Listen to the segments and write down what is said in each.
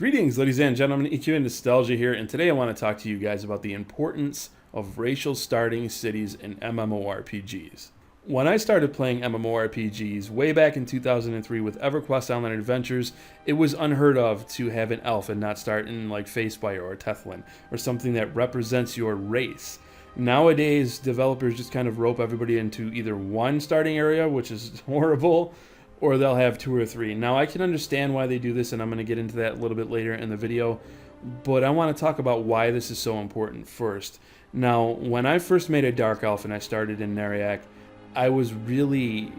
Greetings, ladies and gentlemen, EQ and Nostalgia here, and today I want to talk to you guys about the importance of racial starting cities in MMORPGs. When I started playing MMORPGs way back in 2003 with EverQuest Online Adventures, it was unheard of to have an elf and not start in like Facespire or Tethlin, or something that represents your race. Nowadays, developers just kind of rope everybody into either one starting area, which is horrible, or they'll have two or three. Now, I can understand why they do this, and I'm going to get into that a little bit later in the video, but I want to talk about why this is so important first. Now, when I first made a Dark Elf and I started in Neriak, I was really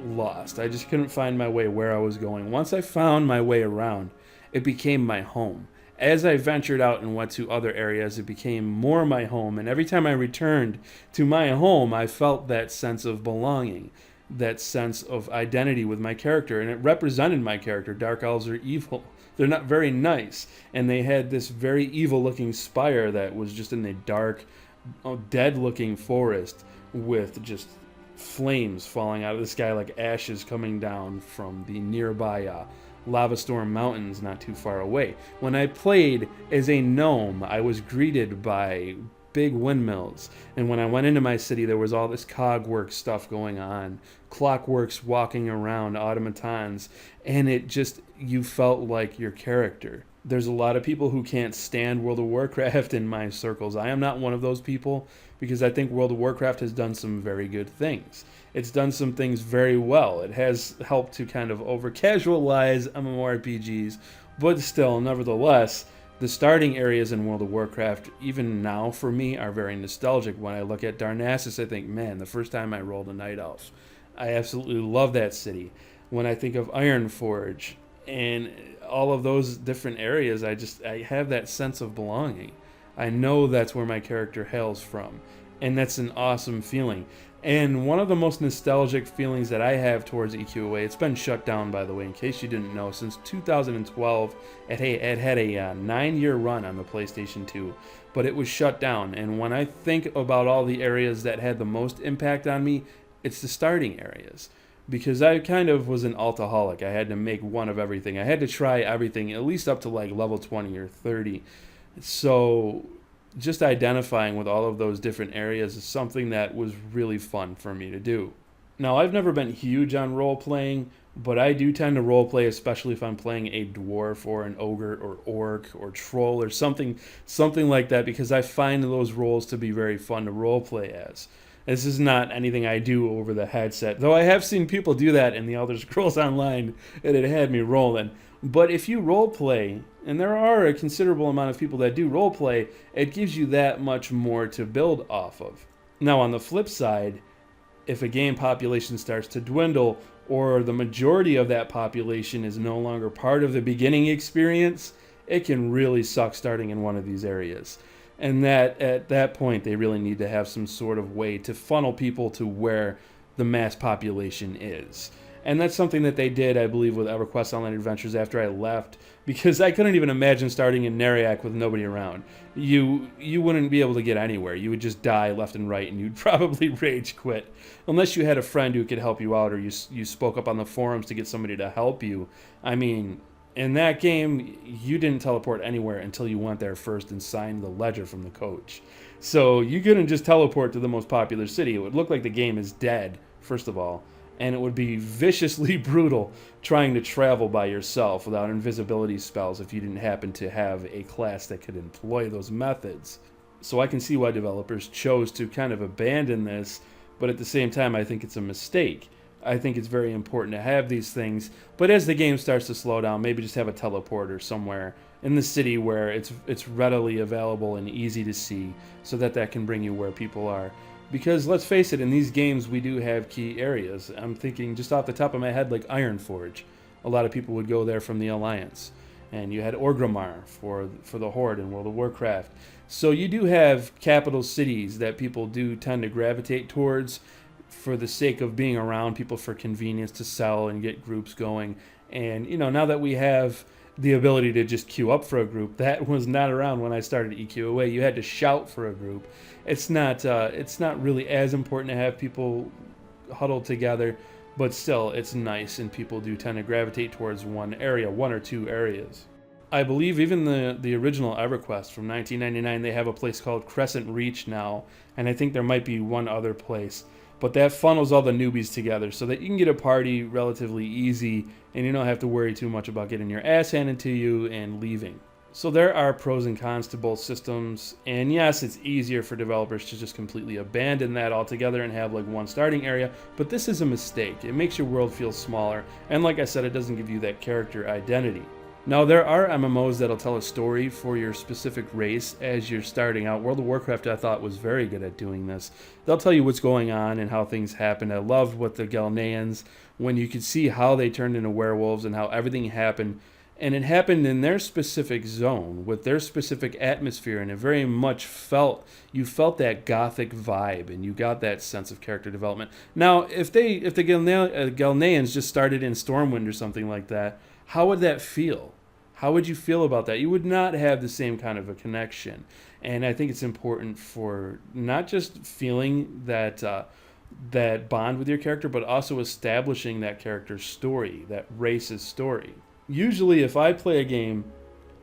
lost. I just couldn't find my way where I was going. Once I found my way around, it became my home. As I ventured out and went to other areas, it became more my home, and every time I returned to my home, I felt that sense of belonging, that sense of identity with my character, and it represented my character. Dark Elves are evil. They're not very nice, and they had this very evil-looking spire that was just in a dark, dead-looking forest with just flames falling out of the sky like ashes coming down from the nearby lava storm mountains not too far away. When I played as a gnome, I was greeted by big windmills, and when I went into my city, there was all this cogwork stuff going on, clockworks walking around, automatons, and it just, you felt like your character. There's a lot of people who can't stand World of Warcraft in my circles. I am not one of those people, because I think World of Warcraft has done some very good things. It's done some things very well. It has helped to kind of over-casualize MMORPGs, but still, nevertheless, the starting areas in World of Warcraft, even now for me, are very nostalgic. When I look at Darnassus, I think, man, the first time I rolled a Night Elf, I absolutely love that city. When I think of Ironforge and all of those different areas, I have that sense of belonging. I know that's where my character hails from, and that's an awesome feeling. And one of the most nostalgic feelings that I have towards EQOA, it's been shut down, by the way, in case you didn't know, since 2012. It had a 9-year run on the PlayStation 2, but it was shut down. And when I think about all the areas that had the most impact on me, it's the starting areas. Because I kind of was an altaholic. I had to make one of everything. I had to try everything, at least up to like level 20 or 30. So just identifying with all of those different areas is something that was really fun for me to do. Now, I've never been huge on role-playing, but I do tend to role-play, especially if I'm playing a dwarf or an ogre or orc or troll or something like that, because I find those roles to be very fun to role-play as. This is not anything I do over the headset, though I have seen people do that in the Elder Scrolls Online, and it had me rolling. But if you roleplay, and there are a considerable amount of people that do roleplay, it gives you that much more to build off of. Now, on the flip side, if a game population starts to dwindle, or the majority of that population is no longer part of the beginning experience, it can really suck starting in one of these areas. And that at that point, they really need to have some sort of way to funnel people to where the mass population is. And that's something that they did, I believe, with EverQuest Online Adventures after I left, because I couldn't even imagine starting in Neriak with nobody around. You wouldn't be able to get anywhere. You would just die left and right, and you'd probably rage quit. Unless you had a friend who could help you out, or you spoke up on the forums to get somebody to help you. I mean, in that game, you didn't teleport anywhere until you went there first and signed the ledger from the coach. So you couldn't just teleport to the most popular city. It would look like the game is dead, first of all. And it would be viciously brutal trying to travel by yourself without invisibility spells if you didn't happen to have a class that could employ those methods. So I can see why developers chose to kind of abandon this, but at the same time, I think it's a mistake. I think it's very important to have these things, but as the game starts to slow down, maybe just have a teleporter somewhere in the city where it's readily available and easy to see, so that can bring you where people are. Because let's face it, in these games we do have key areas. I'm thinking just off the top of my head, like Ironforge. A lot of people would go there from the Alliance. And you had Orgrimmar for the Horde in World of Warcraft. So you do have capital cities that people do tend to gravitate towards for the sake of being around people, for convenience to sell and get groups going. And, you know, now that we have the ability to just queue up for a group, that was not around when I started EQOA. You had to shout for a group. It's not really as important to have people huddled together, but still, it's nice, and people do tend to gravitate towards one area, one or two areas. I believe even the original EverQuest from 1999, they have a place called Crescent Reach now, and I think there might be one other place. But that funnels all the newbies together so that you can get a party relatively easy and you don't have to worry too much about getting your ass handed to you and leaving. So there are pros and cons to both systems, and yes, it's easier for developers to just completely abandon that altogether and have like one starting area, but this is a mistake. It makes your world feel smaller, and like I said, it doesn't give you that character identity. Now, there are MMOs that'll tell a story for your specific race as you're starting out. World of Warcraft, I thought, was very good at doing this. They'll tell you what's going on and how things happened. I loved what the Ghalneans, when you could see how they turned into werewolves and how everything happened. And it happened in their specific zone, with their specific atmosphere, and it very much you felt that gothic vibe, and you got that sense of character development. Now, if the Ghalneans just started in Stormwind or something like that, how would that feel? How would you feel about that? You would not have the same kind of a connection. And I think it's important for not just feeling that that bond with your character, but also establishing that character's story, that race's story. Usually, if I play a game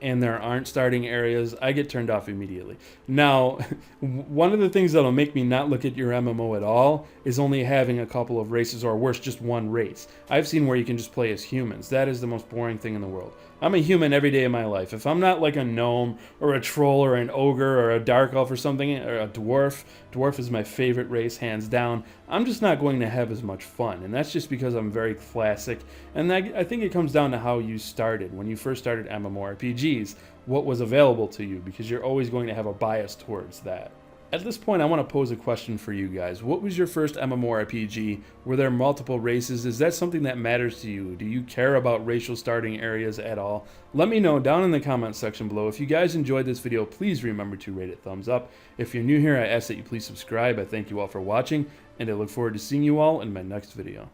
and there aren't starting areas, I get turned off immediately. Now, one of the things that'll make me not look at your MMO at all is only having a couple of races, or worse, just one race. I've seen where you can just play as humans. That is the most boring thing in the world. I'm a human every day of my life. If I'm not like a gnome or a troll or an ogre or a dark elf or something, or a dwarf is my favorite race, hands down, I'm just not going to have as much fun. And that's just because I'm very classic. And I think it comes down to how you started. When you first started MMORPGs, what was available to you, because you're always going to have a bias towards that. At this point, I want to pose a question for you guys. What was your first MMORPG? Were there multiple races? Is that something that matters to you? Do you care about racial starting areas at all? Let me know down in the comment section below. If you guys enjoyed this video, please remember to rate it thumbs up. If you're new here, I ask that you please subscribe. I thank you all for watching, and I look forward to seeing you all in my next video.